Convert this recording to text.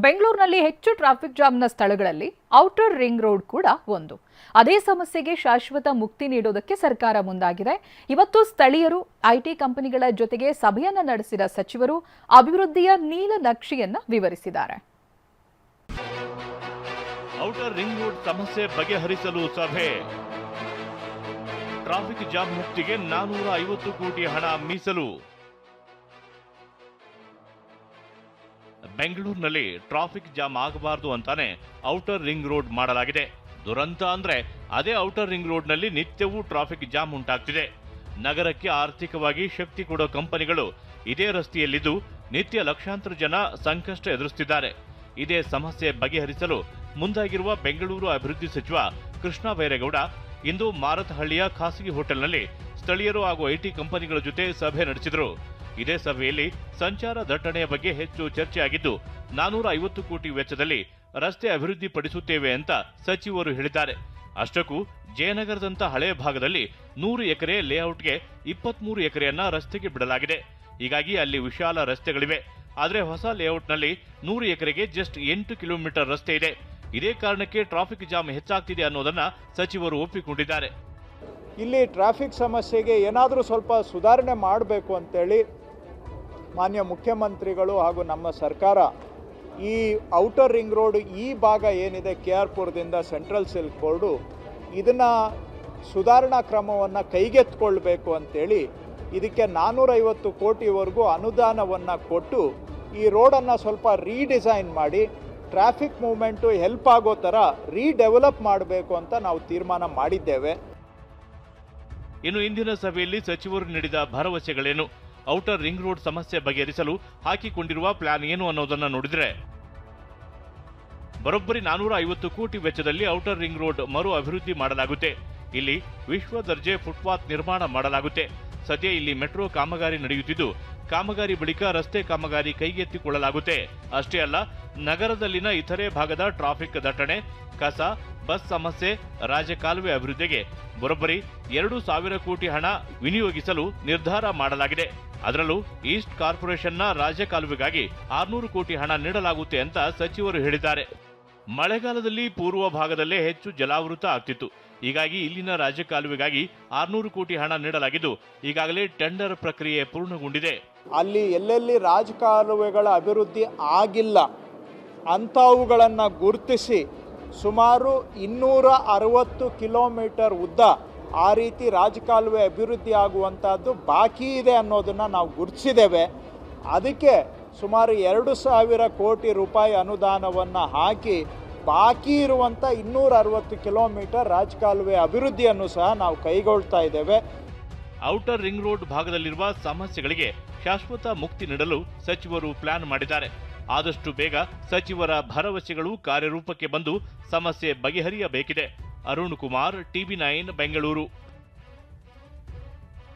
ಬೆಂಗಳೂರಿನಲ್ಲಿ ಹೆಚ್ಚು ಟ್ರಾಫಿಕ್ ಜಾಮ್ನ ಸ್ಥಳಗಳಲ್ಲಿ ಔಟರ್ ರಿಂಗ್ ರೋಡ್ ಕೂಡ ಒಂದು. ಅದೇ ಸಮಸ್ಯೆಗೆ ಶಾಶ್ವತ ಮುಕ್ತಿ ನೀಡೋದಕ್ಕೆ ಸರ್ಕಾರ ಮುಂದಾಗಿದೆ. ಇವತ್ತು ಸ್ಥಳೀಯರು ಐಟಿ ಕಂಪನಿಗಳ ಜೊತೆಗೆ ಸಭೆಯನ್ನ ನಡೆಸಿದ ಸಚಿವರು ಅಭಿವೃದ್ಧಿಯ ನೀಲನಕ್ಷೆಯನ್ನ ವಿವರಿಸಿದ್ದಾರೆ. ಔಟರ್ ರಿಂಗ್ ರೋಡ್ ಸಮಸ್ಯೆ ಬಗೆಹರಿಸಲು ಸಭೆ. ಟ್ರಾಫಿಕ್ ಜಾಮ್ ಮುಕ್ತಿಗೆ 450 ಕೋಟಿ ಹಣ ಮೀಸಲು. ಬೆಂಗಳೂರಿನಲ್ಲಿ ಟ್ರಾಫಿಕ್ ಜಾಮ್ ಆಗಬಾರದು ಅಂತಾನೆ ಔಟರ್ ರಿಂಗ್ ರೋಡ್ ಮಾಡಲಾಗಿದೆ. ದುರಂತ ಅಂದ್ರೆ ಅದೇ ಔಟರ್ ರಿಂಗ್ ರೋಡ್ ನಲ್ಲಿ ನಿತ್ಯವೂ ಟ್ರಾಫಿಕ್ ಜಾಮ್ ಉಂಟಾಗ್ತಿದೆ. ನಗರಕ್ಕೆ ಆರ್ಥಿಕವಾಗಿ ಶಕ್ತಿ ಕೊಡೋ ಕಂಪನಿಗಳು ಇದೇ ರಸ್ತೆಯಲ್ಲಿದ್ದು ನಿತ್ಯ ಲಕ್ಷಾಂತರ ಜನ ಸಂಕಷ್ಟ ಎದುರಿಸುತ್ತಿದ್ದಾರೆ. ಇದೇ ಸಮಸ್ಯೆ ಬಗೆಹರಿಸಲು ಮುಂದಾಗಿರುವ ಬೆಂಗಳೂರು ಅಭಿವೃದ್ಧಿ ಸಚಿವ ಕೃಷ್ಣ ಬೈರೇಗೌಡ ಇಂದು ಮಾರತಹಳ್ಳಿಯ ಖಾಸಗಿ ಹೋಟೆಲ್ನಲ್ಲಿ ಸ್ಥಳೀಯರು ಹಾಗೂ ಐಟಿ ಕಂಪನಿಗಳ ಜೊತೆ ಸಭೆ ನಡೆಸಿದರು. ಇದೇ ಸಭೆಯಲ್ಲಿ ಸಂಚಾರ ದಟ್ಟಣೆಯ ಬಗ್ಗೆ ಹೆಚ್ಚು ಚರ್ಚೆಯಾಗಿದ್ದು 450 ಕೋಟಿ ವೆಚ್ಚದಲ್ಲಿ ರಸ್ತೆ ಅಭಿವೃದ್ಧಿ ಪಡಿಸುತ್ತೇವೆ ಅಂತ ಸಚಿವರು ಹೇಳಿದ್ದಾರೆ. ಅಷ್ಟಕ್ಕೂ ಜಯನಗರದಂತ ಹಳೆಯ ಭಾಗದಲ್ಲಿ 100 ಎಕರೆ ಲೇಔಟ್ಗೆ 23 ಎಕರೆಯನ್ನ ರಸ್ತೆಗೆ ಬಿಡಲಾಗಿದೆ. ಹೀಗಾಗಿ ಅಲ್ಲಿ ವಿಶಾಲ ರಸ್ತೆಗಳಿವೆ. ಆದರೆ ಹೊಸ ಲೇಔಟ್ನಲ್ಲಿ 100 ಎಕರೆಗೆ ಜಸ್ಟ್ 8 ಕಿಲೋಮೀಟರ್ ರಸ್ತೆ ಇದೆ. ಇದೇ ಕಾರಣಕ್ಕೆ ಟ್ರಾಫಿಕ್ ಜಾಮ್ ಹೆಚ್ಚಾಗ್ತಿದೆ ಅನ್ನೋದನ್ನ ಸಚಿವರು ಒಪ್ಪಿಕೊಂಡಿದ್ದಾರೆ. ಇಲ್ಲಿ ಟ್ರಾಫಿಕ್ ಸಮಸ್ಯೆಗೆ ಏನಾದರೂ ಸ್ವಲ್ಪ ಸುಧಾರಣೆ ಮಾಡಬೇಕು ಅಂತೇಳಿ ಮಾನ್ಯ ಮುಖ್ಯಮಂತ್ರಿಗಳು ಹಾಗೂ ನಮ್ಮ ಸರ್ಕಾರ ಈ ಔಟರ್ ರಿಂಗ್ ರೋಡ್ ಈ ಭಾಗ ಏನಿದೆ KR ಪುರದಿಂದ ಸೆಂಟ್ರಲ್ ಸಿಲ್ಕ್ ಬೋರ್ಡು ಇದನ್ನು ಸುಧಾರಣಾ ಕ್ರಮವನ್ನು ಕೈಗೆತ್ತಿಕೊಳ್ಬೇಕು ಅಂತೇಳಿ ಇದಕ್ಕೆ 450 ಕೋಟಿವರೆಗೂ ಅನುದಾನವನ್ನು ಕೊಟ್ಟು ಈ ರೋಡನ್ನು ಸ್ವಲ್ಪ ರೀಡಿಸೈನ್ ಮಾಡಿ ಟ್ರಾಫಿಕ್ ಮೂವ್ಮೆಂಟು ಹೆಲ್ಪ್ ಆಗೋ ಥರ ರೀಡೆವಲಪ್ ಮಾಡಬೇಕು ಅಂತ ನಾವು ತೀರ್ಮಾನ ಮಾಡಿದ್ದೇವೆ. ಇನ್ನು ಇಂದಿನ ಸಭೆಯಲ್ಲಿ ಸಚಿವರು ನೀಡಿದ ಭರವಸೆಗಳೇನು, ಔಟರ್ ರಿಂಗ್ ರೋಡ್ ಸಮಸ್ಯೆ ಬಗೆಹರಿಸಲು ಹಾಕಿಕೊಂಡಿರುವ ಪ್ಲಾನ್ ಏನು ಅನ್ನೋದನ್ನ ನೋಡಿದ್ರೆ ಬರೋಬ್ಬರಿ 450 ಕೋಟಿ ವೆಚ್ಚದಲ್ಲಿ ಔಟರ್ ರಿಂಗ್ ರೋಡ್ ಮರು ಅಭಿವೃದ್ಧಿ ಮಾಡಲಾಗುತ್ತೆ. ಇಲ್ಲಿ ವಿಶ್ವ ದರ್ಜೆ ಫುಟ್ಪಾತ್ ನಿರ್ಮಾಣ ಮಾಡಲಾಗುತ್ತೆ. ಸದ್ಯ ಇಲ್ಲಿ ಮೆಟ್ರೋ ಕಾಮಗಾರಿ ನಡೆಯುತ್ತಿದ್ದು ಕಾಮಗಾರಿ ಬಳಿಕ ರಸ್ತೆ ಕಾಮಗಾರಿ ಕೈಗೆತ್ತಿಕೊಳ್ಳಲಾಗುತ್ತೆ. ಅಷ್ಟೇ ಅಲ್ಲ, ನಗರದಲ್ಲಿನ ಇತರೆ ಭಾಗದ ಟ್ರಾಫಿಕ್ ದಟ್ಟಣೆ, ಕಸ, ಬಸ್ ಸಮಸ್ಯೆ, ರಾಜಕಾಲುವೆ ಅಭಿವೃದ್ಧಿಗೆ ಬರೋಬ್ಬರಿ 2,000 ಕೋಟಿ ಹಣ ವಿನಿಯೋಗಿಸಲು ನಿರ್ಧಾರ ಮಾಡಲಾಗಿದೆ. ಅದರಲ್ಲೂ ಈಸ್ಟ್ ಕಾರ್ಪೊರೇಷನ್ನ ರಾಜಕಾಲುವೆಗಾಗಿ 600 ಕೋಟಿ ಹಣ ನೀಡಲಾಗುತ್ತೆ ಅಂತ ಸಚಿವರು ಹೇಳಿದ್ದಾರೆ. ಮಳೆಗಾಲದಲ್ಲಿ ಪೂರ್ವ ಭಾಗದಲ್ಲೇ ಹೆಚ್ಚು ಜಲಾವೃತ ಆಗ್ತಿತ್ತು. ಹೀಗಾಗಿ ಇಲ್ಲಿನ ರಾಜಕಾಲುವೆಗಾಗಿ 600 ಕೋಟಿ ಹಣ ನೀಡಲಾಗಿದ್ದು ಈಗಾಗಲೇ ಟೆಂಡರ್ ಪ್ರಕ್ರಿಯೆ ಪೂರ್ಣಗೊಂಡಿದೆ. ಅಲ್ಲಿ ಎಲ್ಲೆಲ್ಲಿ ರಾಜಕಾಲುವೆಗಳ ಅಭಿವೃದ್ಧಿ ಆಗಿಲ್ಲ ಅಂಥವುಗಳನ್ನು ಗುರುತಿಸಿ ಸುಮಾರು 260 ಕಿಲೋಮೀಟರ್ ಉದ್ದ ಆ ರೀತಿ ರಾಜಕಾಲುವೆ ಅಭಿವೃದ್ಧಿ ಆಗುವಂಥದ್ದು ಬಾಕಿ ಇದೆ ಅನ್ನೋದನ್ನು ನಾವು ಗುರುತಿಸಿದ್ದೇವೆ. ಅದಕ್ಕೆ ಸುಮಾರು 2,000 ಕೋಟಿ ರೂಪಾಯಿ ಅನುದಾನವನ್ನು ಹಾಕಿ ಬಾಕಿ ಇರುವಂಥ 260 ಕಿಲೋಮೀಟರ್ ರಾಜಕಾಲುವೆ ಅಭಿವೃದ್ಧಿಯನ್ನು ಸಹ ನಾವು ಕೈಗೊಳ್ತಾ ಇದ್ದೇವೆ. ಔಟರ್ ರಿಂಗ್ ರೋಡ್ ಭಾಗದಲ್ಲಿರುವ ಸಮಸ್ಯೆಗಳಿಗೆ ಶಾಶ್ವತ ಮುಕ್ತಿ ನೀಡಲು ಸಚಿವರು ಪ್ಲಾನ್ ಮಾಡಿದ್ದಾರೆ. ಆದಷ್ಟು ಬೇಗ ಸಚಿವರ ಭರವಸೆಗಳು ಕಾರ್ಯರೂಪಕ್ಕೆ ಬಂದು ಸಮಸ್ಯೆ ಬಗೆಹರಿಯಬೇಕಿದೆ. ಅರುಣ್ ಕುಮಾರ್, TV9 ಬೆಂಗಳೂರು.